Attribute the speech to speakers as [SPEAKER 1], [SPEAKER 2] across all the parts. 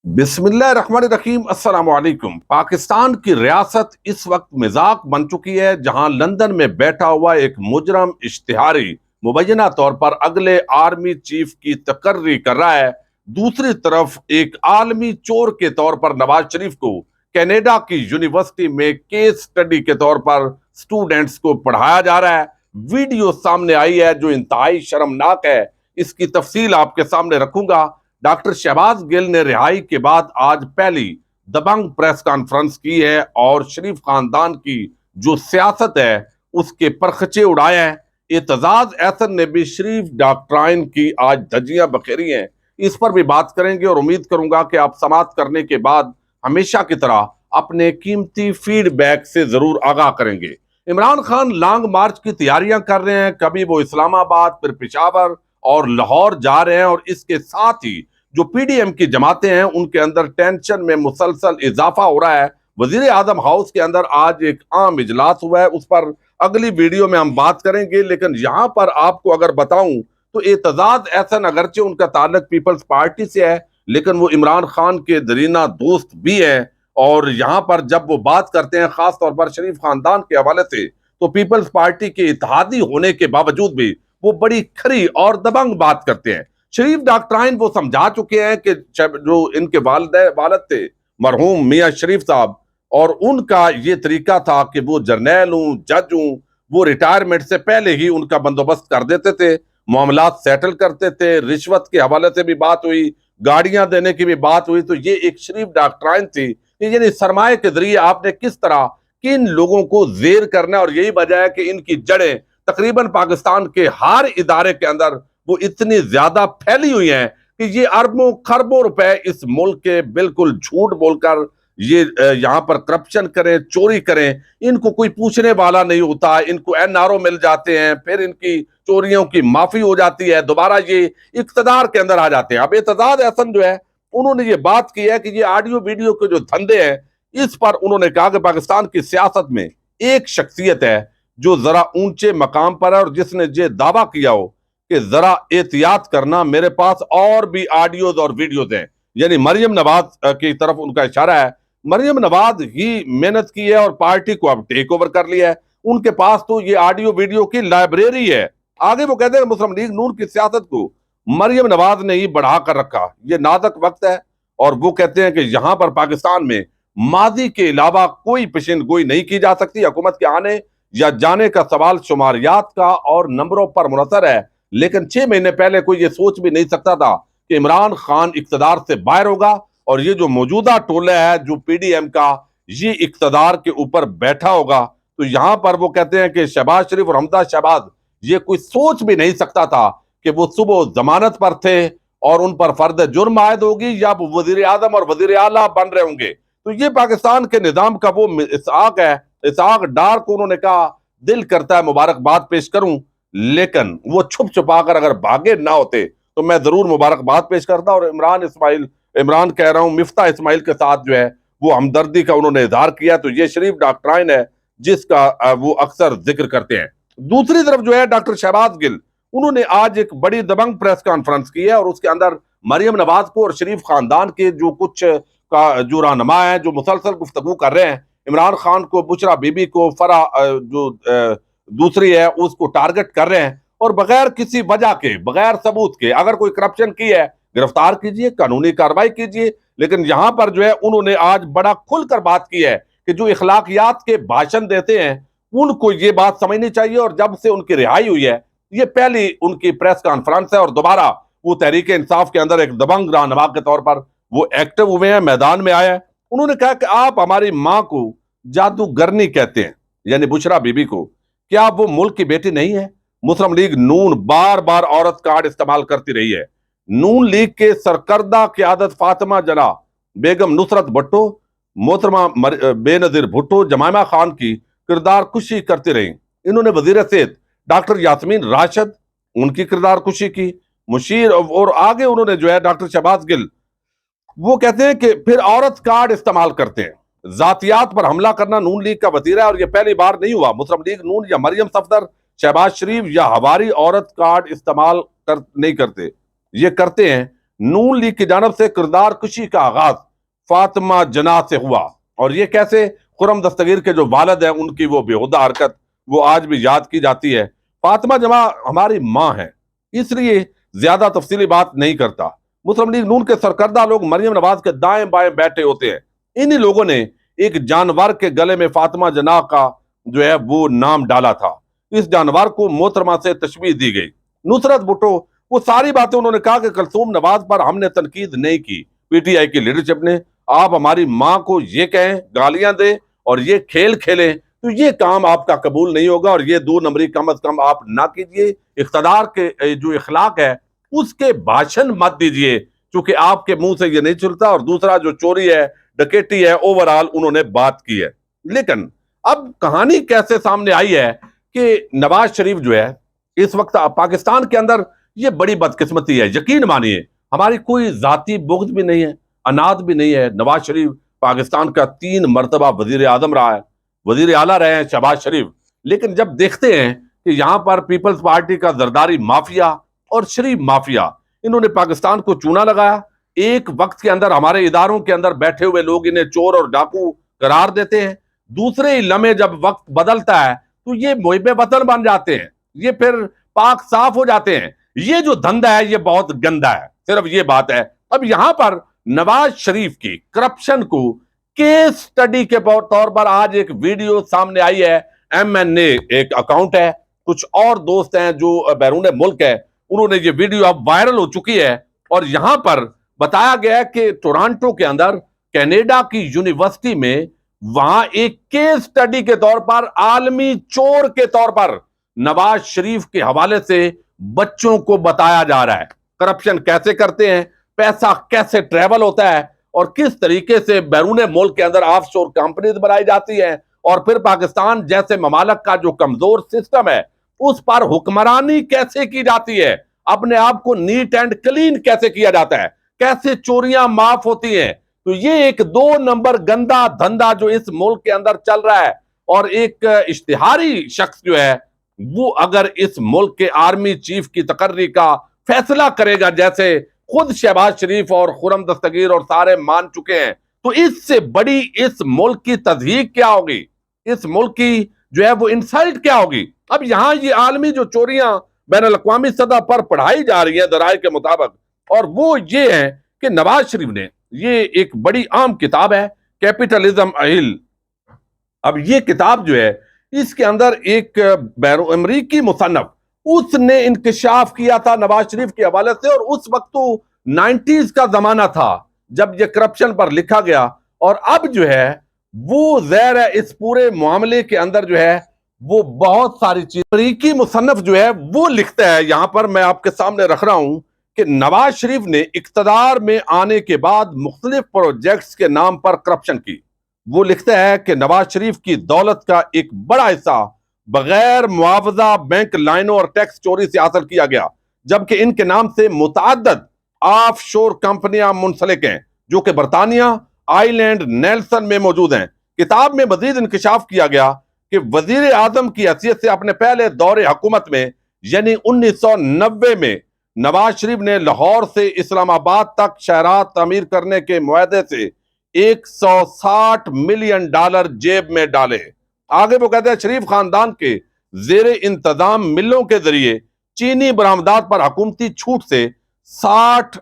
[SPEAKER 1] बिस्मिल्लाहिर्रहमानिर्रहीम। अस्सलाम वालेकुम। पाकिस्तान की रियासत इस वक्त मिजाक बन चुकी है, जहां लंदन में बैठा हुआ एक मुजरम इश्तिहारी मुबैना तौर पर अगले आर्मी चीफ की तकर्री कर रहा है। दूसरी तरफ एक आलमी चोर के तौर पर नवाज शरीफ को कनाडा की यूनिवर्सिटी में केस स्टडी के तौर पर स्टूडेंट्स को पढ़ाया जा रहा है। वीडियो सामने आई है जो इंतहाई शर्मनाक है। इसकी तफसील आपके सामने रखूंगा। डॉक्टर शहबाज गिल ने रिहाई के बाद आज पहली दबंग प्रेस कॉन्फ्रेंस की है और शरीफ खानदान की जो सियासत है उसके परखचे उड़ाए हैं। एतजाज एहसन ने भी शरीफ डॉक्ट्राइन की आज धज्जियां बखेरी हैं। इस पर भी बात करेंगे और उम्मीद करूंगा कि आप समाप्त करने के बाद हमेशा की तरह अपने कीमती फीडबैक से जरूर आगाह करेंगे। इमरान खान लॉन्ग मार्च की तैयारियां कर रहे हैं। कभी वो इस्लामाबाद, फिर पेशावर और लाहौर जा रहे हैं और इसके साथ ही जो पीडीएम की जमातें हैं उनके अंदर टेंशन में मुसलसल इजाफा हो रहा है। वजीर आजम हाउस के अंदर आज एक आम इजलास हुआ है, उस पर अगली वीडियो में हम बात करेंगे। लेकिन यहां पर आपको अगर बताऊं तो एतजाज एहसन अगरचे उनका ताल्लुक पीपल्स पार्टी से है, लेकिन वो इमरान खान के दरीना दोस्त भी हैं। और यहाँ पर जब वो बात करते हैं खास तौर पर शरीफ खानदान के हवाले से, तो पीपल्स पार्टी के इत्तेहादी होने के बावजूद भी वो बड़ी खरी और दबंग बात करते हैं। शरीफ डॉक्ट्राइन वो समझा चुके हैं कि जो इनके वालिद थे मरहूम मियां शरीफ साहब, और उनका ये तरीका था कि वो जर्नैल हूं, जज हूं, वो रिटायरमेंट से पहले ही उनका बंदोबस्त कर देते थे, मामलात सेटल करते थे। रिश्वत के हवाले से भी बात हुई, गाड़ियां देने की भी बात हुई। तो ये एक शरीफ डॉक्ट्राइन थी कि यानी सरमाए के जरिए आपने किस तरह किन लोगों को जेर करना है। और यही वजह है कि इनकी जड़ें तकरीबन पाकिस्तान के हर इदारे के अंदर वो इतनी ज्यादा फैली हुई हैं कि ये अरबों खरबों रुपए इस मुल्क के बिल्कुल झूठ बोलकर ये यहाँ पर करप्शन करें, चोरी करें। इनको कोई पूछने वाला नहीं होता, इनको एनआरओ मिल जाते हैं, फिर इनकी चोरियों की माफी हो जाती है, दोबारा ये इक्तदार के अंदर आ जाते हैं। अब एतजाज एहसन जो है उन्होंने ये बात की है कि ये ऑडियो वीडियो के जो धंधे हैं, इस पर उन्होंने कहा कि पाकिस्तान की सियासत में एक शख्सियत है जो जरा ऊंचे मकाम पर है और जिसने ये दावा किया हो कि जरा एहतियात करना, मेरे पास और भी ऑडियोज और वीडियोज हैं। यानी मरियम नवाज की तरफ उनका इशारा है। मरियम नवाज ही मेहनत की है और पार्टी को अब टेक ओवर कर लिया है। उनके पास तो ये ऑडियो वीडियो की लाइब्रेरी है। आगे वो कहते हैं मुस्लिम लीग नून की सियासत को मरियम नवाज ने ही बढ़ा कर रखा, ये नाजुक वक्त है। और वो कहते हैं कि यहां पर पाकिस्तान में माजी के अलावा कोई पेशिन गोई नहीं की जा सकती। हुकूमत के आने या जाने का सवाल शुमारियात का और नंबरों पर मुनहसर है। लेकिन 6 महीने पहले कोई ये सोच भी नहीं सकता था कि इमरान खान इक्तदार से बाहर होगा और ये जो मौजूदा टोला है जो पीडीएम का, ये इक्तदार के ऊपर बैठा होगा। तो यहां पर वो कहते हैं कि शहबाज शरीफ और हमजा शहबाज, ये कोई सोच भी नहीं सकता था कि वो सुबह जमानत पर थे और उन पर फर्द जुर्म आयद होगी या वो वजीर आजम और वजीर आला बन रहे होंगे। तो ये पाकिस्तान के निजाम का वो इसहाक है। इसहाक डार को उन्होंने कहा दिल करता है मुबारकबाद पेश करूं, लेकिन वो छुप छुपा कर अगर भागे ना होते तो मैं जरूर मुबारकबाद पेश करता। और इमरान कह रहा हूं, मिफ्ता इस्माइल के साथ जो है वो हमदर्दी का उन्होंने इजहार किया। तो ये शरीफ डॉक्ट्राइन है जिसका वो अक्सर जिक्र करते हैं। दूसरी तरफ जो है डॉक्टर शहबाज गिल, उन्होंने आज एक बड़ी दबंग प्रेस कॉन्फ्रेंस की है और उसके अंदर मरियम नवाज को और शरीफ खानदान के जो कुछ का जो रहनुमा है जो मुसलसल गुफ्तगू कर रहे हैं, इमरान खान को, बुशरा बीबी को, फरा जो दूसरी है उसको टारगेट कर रहे हैं और बगैर किसी वजह के, बगैर सबूत के, अगर कोई करप्शन की है गिरफ्तार कीजिए, कानूनी कार्रवाई कीजिए। लेकिन यहां पर जो है उन्होंने आज बड़ा खुलकर बात की है कि जो इखलाकियात के भाषण देते हैं उनको ये बात समझनी चाहिए। और जब से उनकी रिहाई हुई है, ये पहली उनकी प्रेस कॉन्फ्रेंस है और दोबारा वो तहरीक इंसाफ के अंदर एक दबंग रहनुमा के तौर पर वो एक्टिव हुए हैं, मैदान में आए हैं। उन्होंने कहा कि आप हमारी माँ को जादूगरनी कहते हैं, यानी बुशरा बीबी को, क्या वो मुल्क की बेटी नहीं है? मुस्लिम लीग नून बार बार औरत कार्ड इस्तेमाल करती रही है। नून लीग के सरकर्दा क़यादत फातिमा जना, बेगम नुसरत भुट्टो, मोहतरमा बेनजीर भुट्टो, जमाइमा खान की किरदार कुशी करती रही। इन्होंने वजीर सेहत डॉक्टर यास्मीन राशिद, उनकी किरदार कुशी की, मुशीर, और आगे उन्होंने जो है डॉक्टर शहबाज गिल, वो कहते हैं कि फिर औरत कार्ड इस्तेमाल करते हैं। जातियात पर हमला करना नून लीग का वतीरा है और यह पहली बार नहीं हुआ। मुस्लिम लीग नून या मरियम सफदर, शहबाज शरीफ या हवारी औरत कार्ड इस्तेमाल नहीं करते। ये करते हैं नून लीग की जानब से किरदार कशी का आगाज फातिमा जना से हुआ, और ये कैसे खुर्रम दस्तगीर के जो वालिद हैं उनकी वो बेहुदा हरकत वो आज भी याद की जाती है। फातिमा जना हमारी माँ है, इसलिए ज्यादा तफसीली बात नहीं करता। मुस्लिम लीग नून के सरकर्दा लोग मरियम नवाज के दाएं बाएं बैठे होते हैं। इन्हीं लोगों ने एक जानवर के गले में फातिमा जना का जो है वो नाम डाला था। इस जानवर को मोहतरमा से तशबीह दी गई। नुसरत भुट्टो, वो सारी बातें उन्होंने कहा कि कलसूम नवाज पर हमने तनकीद नहीं की। पीटीआई की लीडरशिप ने आप हमारी माँ को ये कहें, गालियां दें और ये खेल खेलें, तो ये काम आपका कबूल नहीं होगा, और ये 2 नंबरी कम अज कम आप ना कीजिए। इख्तदार के जो इखलाक है उसके भाषण मत दीजिए, क्योंकि आपके मुंह से ये नहीं चलता। और दूसरा जो चोरी है, डकैती है, ओवरऑल उन्होंने बात की है। लेकिन अब कहानी कैसे सामने आई है कि नवाज शरीफ जो है इस वक्त पाकिस्तान के अंदर, ये बड़ी बदकिस्मती है। यकीन मानिए, हमारी कोई जाती बुग़्ज़ भी नहीं है, अनाद भी नहीं है। नवाज शरीफ पाकिस्तान का 3 मरतबा वजीर आजम रहा है, वजीर आला रहे हैं शहबाज शरीफ। लेकिन जब देखते हैं कि यहाँ पर पीपल्स पार्टी का जरदारी माफिया और शरीफ माफिया, इन्होंने पाकिस्तान को चूना लगाया। एक वक्त के अंदर हमारे इदारों के अंदर बैठे हुए लोग इन्हें चोर और डाकू करार देते हैं, दूसरे ही लम्हे जब वक्त बदलता है तो ये मुहिब वतन बन जाते हैं, ये फिर पाक साफ हो जाते हैं। ये जो धंधा है ये बहुत गंदा है, सिर्फ ये बात है। अब यहां पर नवाज शरीफ की करप्शन को केस स्टडी के तौर पर आज एक वीडियो सामने आई है। MNA एक अकाउंट है, कुछ और दोस्त हैं जो बैरून मुल्क है, उन्होंने ये वीडियो अब वायरल हो चुकी है। और यहां पर बताया गया है कि टोरंटो के अंदर कनाडा की यूनिवर्सिटी में वहां एक केस स्टडी के तौर पर, आलमी चोर के तौर पर नवाज शरीफ के हवाले से बच्चों को बताया जा रहा है करप्शन कैसे करते हैं, पैसा कैसे ट्रेवल होता है, और किस तरीके से बैरून मुल्क के अंदर ऑफशोर कंपनीज बनाई जाती है, और फिर पाकिस्तान जैसे ममालक का जो कमजोर सिस्टम है उस पर हुक्मरानी कैसे की जाती है, अपने आप को नीट एंड क्लीन कैसे किया जाता है, कैसे चोरियां माफ होती हैं। तो ये एक 2 नंबर गंदा धंधा जो इस मुल्क के अंदर चल रहा है। और एक इश्तिहारी शख्स जो है वो अगर इस मुल्क के आर्मी चीफ की तकर्री का फैसला करेगा, जैसे खुद शहबाज शरीफ और खुर्रम दस्तगीर और सारे मान चुके हैं, तो इससे बड़ी इस मुल्क की तज़हीक क्या होगी, इस मुल्क की जो है वो इंसल्ट क्या होगी। अब यहां ये आलमी जो चोरियां बैनुल अक़वामी सतह पर पढ़ाई जा रही है दराए के मुताबिक, और वो ये है कि नवाज शरीफ ने, ये एक बड़ी आम किताब है कैपिटलिज्म अहिल। अब ये किताब जो है इसके अंदर एक अमरीकी मुसन्नफ, उसने इंकशाफ किया था नवाज शरीफ के हवाले से, और उस वक्त तो 90s का जमाना था जब ये करप्शन पर लिखा गया। और अब जो है वो ज़ाहिर है इस पूरे मामले के अंदर जो है वो बहुत सारी चीज, अमरीकी मुसन्नफ जो है वो लिखता है, यहां पर मैं आपके सामने रख रहा हूं कि नवाज शरीफ ने इक्तदार में आने के बाद मुख्तलिफ प्रोजेक्ट्स के नाम पर करप्शन की। वो लिखता है कि नवाज शरीफ की दौलत का एक बड़ा हिस्सा बगैर मुआवजा बैंक लाइनों और टैक्स चोरी से हासिल किया गया, जबकि इनके नाम से मुतअद्दिद ऑफशोर कंपनियां मुंसलिक हैं जो कि बरतानिया, आइलैंड, नेल्सन में मौजूद हैं। किताब में मजीद इंकशाफ किया गया कि वजीर आजम की हैसियत से अपने पहले दौरे हुकूमत में यानी 1990 में नवाज शरीफ ने लाहौर से इस्लामाबाद तक शहरात तामीर करने के मुआहदे से $160 मिलियन जेब में डाले। आगे वो कहते हैं शरीफ खानदान के जेर इंतजाम मिलों के जरिए चीनी बरामदात पर हुकूमती छूट से $60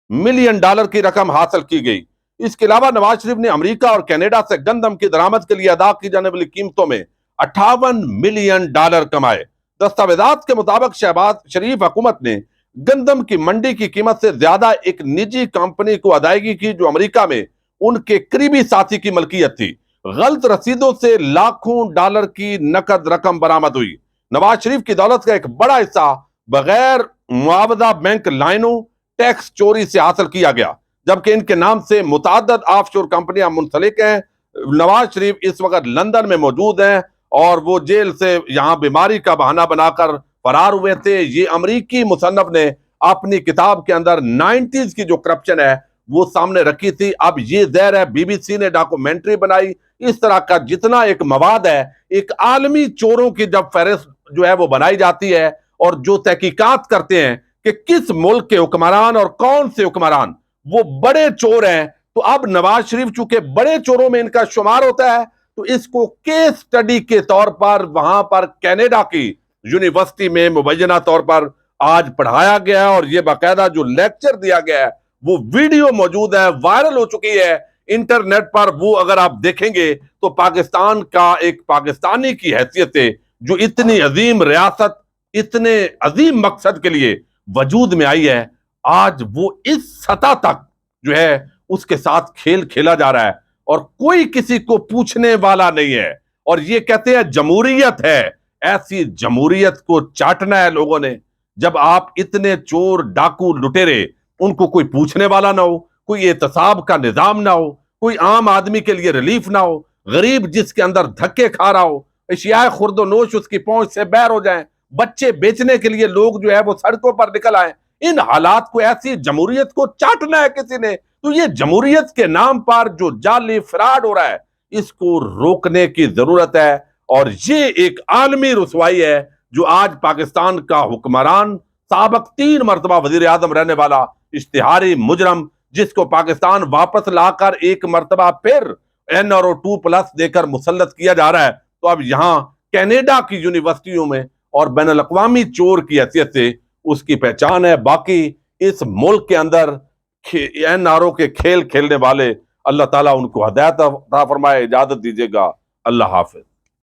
[SPEAKER 1] मिलियन की रकम हासिल की गई। इसके अलावा नवाज शरीफ ने अमेरिका और कनाडा से गंदम की दरामद के लिए अदा की जाने वाली कीमतों में $58 मिलियन कमाए। दस्तावेजात के मुताबिक शहबाज शरीफ हुकूमत ने गंदम की मंडी की कीमत से ज्यादा एक निजी कंपनी को अदायगी की जो अमेरिका में उनके करीबी साथी की मलकियत थी। गलत रसीदों से लाखों डॉलर की नकद रकम बरामद हुई। नवाज शरीफ की दौलत का एक बड़ा हिस्सा बगैर मुआवजा बैंक लाइनों, टैक्स चोरी से हासिल किया गया, जबकि इनके नाम से मुतअद्दिद ऑफशोर कंपनियां मुंसलिक हैं। नवाज शरीफ इस वक्त लंदन में मौजूद हैं और वो जेल से यहां बीमारी का बहाना बनाकर फरार हुए थे। ये अमरीकी मुसन्नफ ने अपनी किताब के अंदर 90s की जो करप्शन है वो सामने रखी थी। अब ये ज़ाहिर है BBC ने डॉक्यूमेंट्री बनाई। इस तरह का जितना एक मवाद है, एक आलमी चोरों की जब फहरिस्त जो है वो बनाई जाती है और जो तहकीकात करते हैं کہ کس ملک کے حکمران اور کون سے حکمران وہ بڑے چور ہیں، تو اب نواز شریف چونکہ بڑے چوروں میں ان کا شمار ہوتا ہے، تو اس کو کیس سٹڈی کے طور پر وہاں پر کینیڈا کی یونیورسٹی میں مبینہ طور پر آج پڑھایا گیا ہے، اور یہ باقاعدہ جو لیکچر دیا گیا ہے وہ ویڈیو موجود ہے، وائرل ہو چکی ہے انٹرنیٹ پر۔ وہ اگر آپ دیکھیں گے تو پاکستان کا ایک پاکستانی کی حیثیت سے جو اتنی عظیم ریاست اتنے عظیم مقصد کے لیے وجود میں آئی ہے، آج وہ اس سطح تک جو ہے اس کے ساتھ کھیل کھیلا جا رہا ہے اور کوئی کسی کو پوچھنے والا نہیں ہے، اور یہ کہتے ہیں جمہوریت ہے۔ ایسی جمہوریت کو چاٹنا ہے لوگوں نے جب آپ اتنے چور ڈاکو لٹیرے ان کو کوئی پوچھنے والا نہ ہو، کوئی احتساب کا نظام نہ ہو، کوئی عام آدمی کے لیے ریلیف نہ ہو، غریب جس کے اندر دھکے کھا رہا ہو، اشیاء خرد و نوش اس کی پہنچ سے باہر ہو جائیں، بچے بیچنے کے لیے لوگ جو ہے وہ سڑکوں پر نکل آئیں، ان حالات کو، ایسی جمہوریت کو چاٹنا ہے کسی نے۔ تو یہ جمہوریت کے نام پر جو جعلی فراڈ ہو رہا ہے اس کو روکنے کی ضرورت ہے، اور یہ ایک عالمی رسوائی ہے جو آج پاکستان کا حکمران، سابق 3 مرتبہ وزیر اعظم رہنے والا اشتہاری مجرم، جس کو پاکستان واپس لا کر ایک مرتبہ پھر NRO2+ دے کر مسلط کیا جا رہا ہے، تو اب یہاں کینیڈا کی یونیورسٹیوں میں اور بین الاقوامی چور کی حیثیت سے اس کی پہچان ہے۔ باقی اس ملک کے اندر NRO کے کھیل کھیلنے والے، اللہ تعالیٰ ان کو ہدایت عطا فرمائے۔ اجازت دیجیے گا، اللہ حافظ۔